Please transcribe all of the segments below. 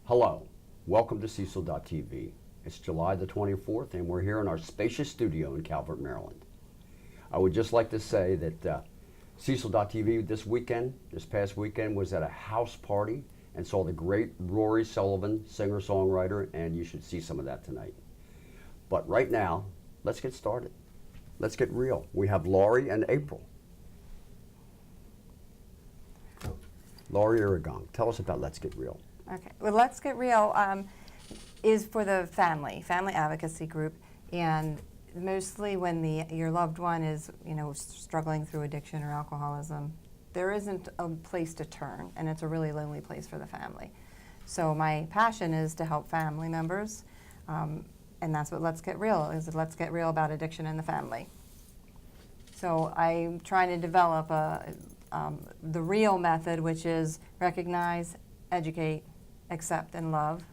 Hello, welcome to Cecil.tv. It's July the 24th and we're here in our spacious studio in Calvert, Maryland. I would just like to say that Cecil.tv this past weekend, was at a house party and saw the great Rory Sullivan, singer-songwriter, and you should see some of that tonight. But right now, let's get started. Let's get real. We have Laurie and April. Laurie Irrgang, tell us about Let's Get Real. Okay, well, Let's Get Real is for the family advocacy group, and mostly when your loved one is, struggling through addiction or alcoholism, there isn't a place to turn, and it's a really lonely place for the family. So my passion is to help family members, and that's what Let's Get Real is. Let's get real about addiction in the family. So I'm trying to develop the real method, which is recognize, educate, accept, and love,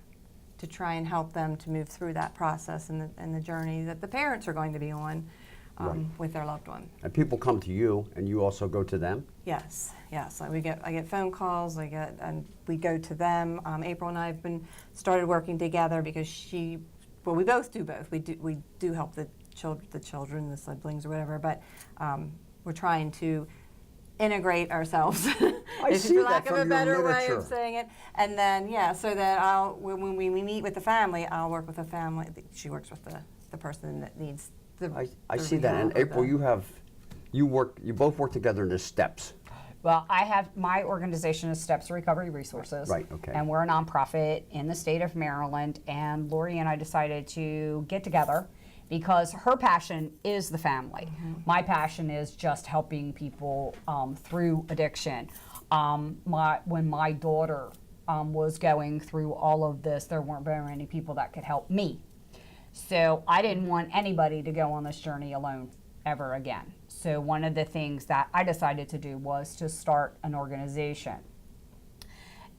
to try and help them to move through that process and the journey that the parents are going to be on with their loved one. And people come to you, and you also go to them? Yes. I get phone calls. And we go to them. April and I have started working together because we both do both. We do help the children, the siblings, or whatever. But we're trying to integrate ourselves, for lack of a better way of saying it. And then, so that when we meet with the family, I'll work with the family. She works with the person that needs the I see that. And April, you both work together in the Steps. Well, I have my organization is Steps Recovery Resources. Right, okay. And we're a nonprofit in the state of Maryland. And Lori and I decided to get together because her passion is the family. Mm-hmm. My passion is just helping people through addiction. When my daughter was going through all of this, there weren't very many people that could help me. So I didn't want anybody to go on this journey alone ever again. So one of the things that I decided to do was to start an organization.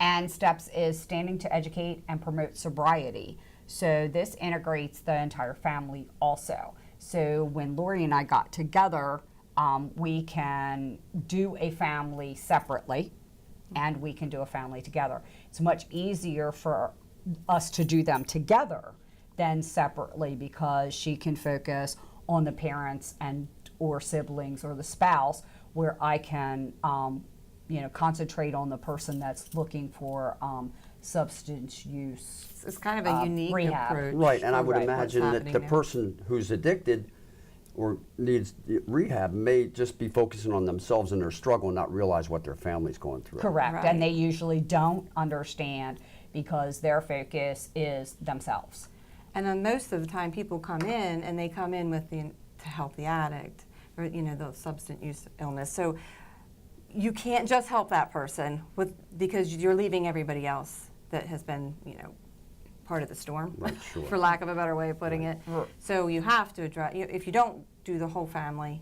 And STEPS is Standing to Educate and Promote Sobriety. So this integrates the entire family also. So when Lori and I got together, we can do a family separately and we can do a family together. It's much easier for us to do them together than separately because she can focus on the parents or siblings or the spouse, where I can concentrate on the person that's looking for substance use. It's kind of a unique rehab approach. Right, and I would imagine that the person who's addicted or needs rehab may just be focusing on themselves and their struggle and not realize what their family's going through. Correct, Right. and they usually don't understand because their focus is themselves. And then most of the time people come in and they come in with to help the addict or the substance use illness. So you can't just help that person because you're leaving everybody else that has been part of the storm, Right, sure. for lack of a better way of putting it. Right. So you have to address. If you don't do the whole family,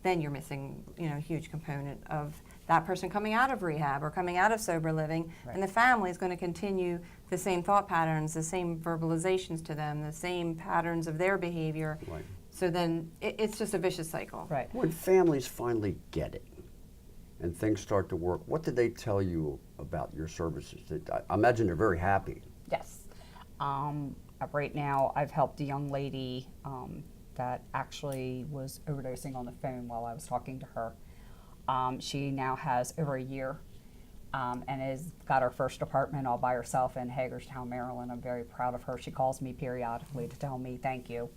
then you're missing a huge component of that person coming out of rehab or coming out of sober living, Right. and the family is going to continue the same thought patterns, the same verbalizations to them, the same patterns of their behavior. Right. So then it's just a vicious cycle. Right. When families finally get it and things start to work, what did they tell you about your services? I imagine they're very happy. Yes. Right now, I've helped a young lady that actually was overdosing on the phone while I was talking to her. She now has over a year and has got her first apartment all by herself in Hagerstown, Maryland. I'm very proud of her. She calls me periodically to tell me thank you.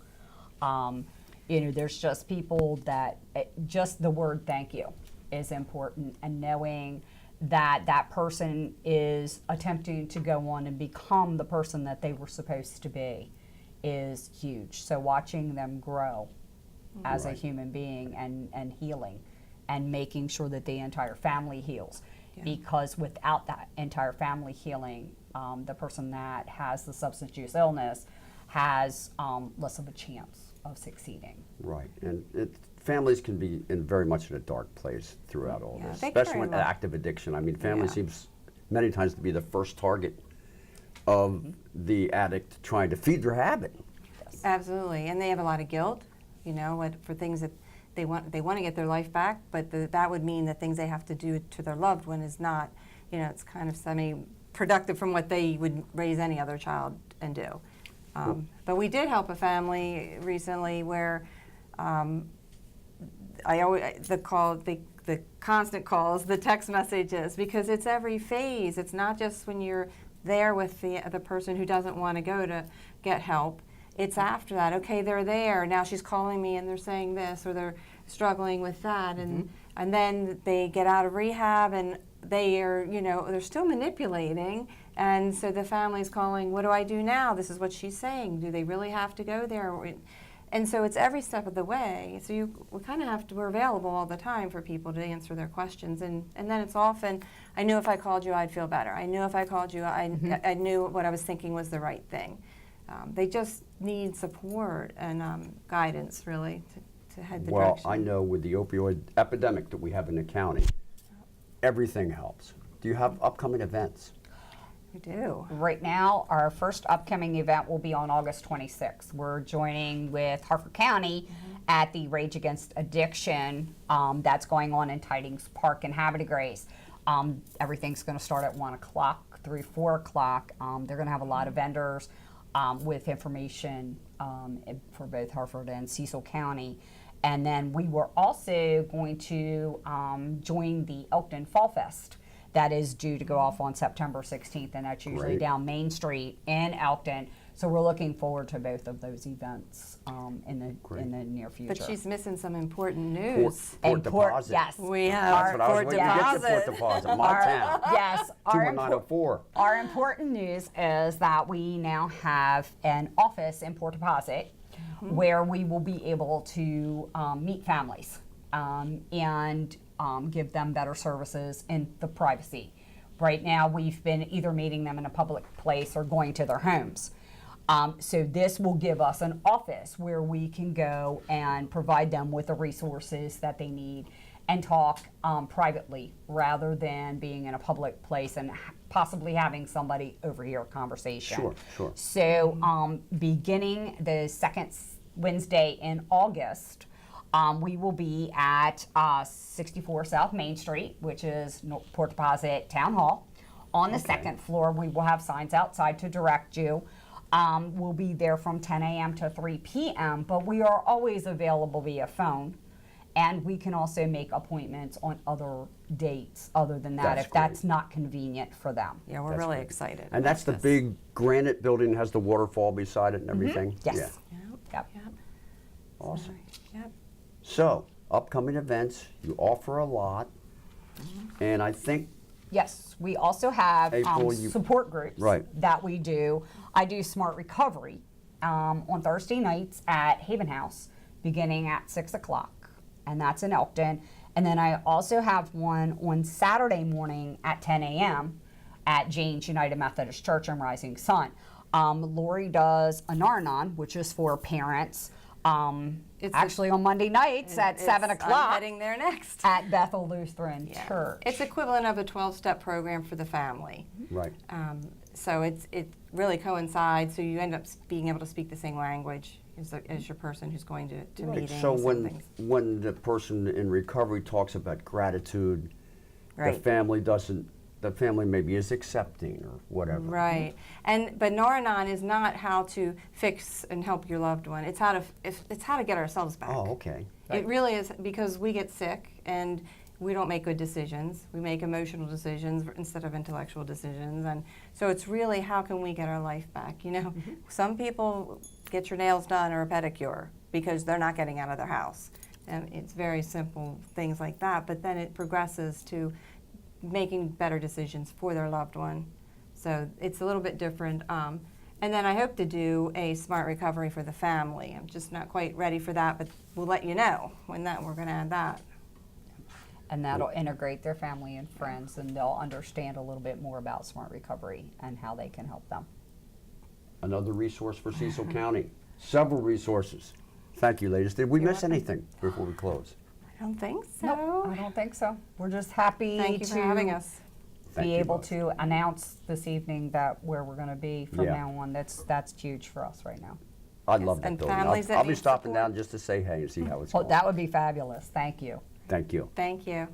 There's just people that just the word thank you is important, and knowing that person is attempting to go on and become the person that they were supposed to be is huge. So watching them grow as a human being and healing and making sure that the entire family heals. Yeah. Because without that entire family healing, the person that has the substance use illness has less of a chance of succeeding. Right, and families can be very much in a dark place throughout all this, especially with active addiction. I mean, family seems many times to be the first target of the addict trying to feed their habit. Yes. Absolutely, and they have a lot of guilt, for things that they want to get their life back, but that would mean the things they have to do to their loved one is not, it's kind of productive from what they would raise any other child and do. But we did help a family recently where I always the constant calls, the text messages, because it's every phase. It's not just when you're there with the person who doesn't want to go to get help. It's after that. Okay, they're there now. She's calling me and they're saying this or they're struggling with that, and then they get out of rehab and they are, they're still manipulating, and so the family's calling. What do I do now? This is what she's saying. Do they really have to go there? And so it's every step of the way. So we kind of have to, we're available all the time for people to answer their questions. And then it's often, I knew if I called you, I'd feel better. I knew if I called you, I knew what I was thinking was the right thing. They just need support and guidance, really, to head the direction. Well, I know with the opioid epidemic that we have in the county, everything helps. Do you have upcoming events? We do. Right now, our first upcoming event will be on August 26th. We're joining with Harford County at the Rage Against Addiction that's going on in Tidings Park in Havre de Grace. Everything's going to start at 1 o'clock through 4 o'clock. They're going to have a lot of vendors with information for both Harford and Cecil County. And then we were also going to join the Elkton Fall Fest. That is due to go off on September 16th, and that's usually Great. down Main Street in Elkton. So we're looking forward to both of those events in the near future. But she's missing some important news. Port deposit. Yes. We That's have what I was Port waiting to get to, deposit. Port deposit, my town. Yes. 21904. Our important news is that we now have an office in Port Deposit where we will be able to meet families and give them better services in the privacy. Right now, we've been either meeting them in a public place or going to their homes. So this will give us an office where we can go and provide them with the resources that they need and talk privately rather than being in a public place and possibly having somebody overhear a conversation. Sure, sure. So beginning the second Wednesday in August, we will be at 64 South Main Street, which is Port Deposit Town Hall. On the second floor, we will have signs outside to direct you. We'll be there from 10 a.m. to 3 p.m., but we are always available via phone. And we can also make appointments on other dates other than that That's if that's not convenient for them. Yeah, we're That's really great. excited. And that's the about this. big granite building, has the waterfall beside it and everything? Yes. Yeah. Yep. Yep. Awesome. Yep. So, upcoming events, you offer a lot, and I think Yes, we also have April, support groups that we do. I do Smart Recovery on Thursday nights at Haven House, beginning at 6 o'clock, and that's in Elkton. And then I also have one on Saturday morning at 10 a.m. at Jane's United Methodist Church in Rising Sun. Lori does a Narnon, which is for parents. It's Actually, on Monday nights at 7 I'm o'clock heading there next. at Bethel Lutheran Yeah. Church. It's equivalent of a 12-step program for the family. right. So it really coincides, so you end up being able to speak the same language as your person who's going to Right. meetings So and things. when the person in recovery talks about gratitude, Right. the family maybe is accepting or whatever. Right, but Naranon is not how to fix and help your loved one. It's how to get ourselves back. Oh, okay. It really is, because we get sick and we don't make good decisions. We make emotional decisions instead of intellectual decisions, and so it's really how can we get our life back. Some people get your nails done or a pedicure because they're not getting out of their house, and it's very simple things like that. But then it progresses to making better decisions for their loved one. So it's a little bit different. And then I hope to do a Smart Recovery for the family. I'm just not quite ready for that, but we'll let you know when we're going to add that. And that'll integrate their family and friends, and they'll understand a little bit more about Smart Recovery and how they can help them. Another resource for Cecil County. Several resources. Thank you, ladies. Did we miss anything before we close? I don't think so. Nope, I don't think so. We're just happy Thank you to for having us. Thank be you able both. to announce this evening that where we're going to be from Yeah. now on. That's huge for us right now. I Yes, love that and building. families that I'll be need stopping support. down just to say hey and see how it's Well, going. that would be fabulous. Thank you. Thank you. Thank you.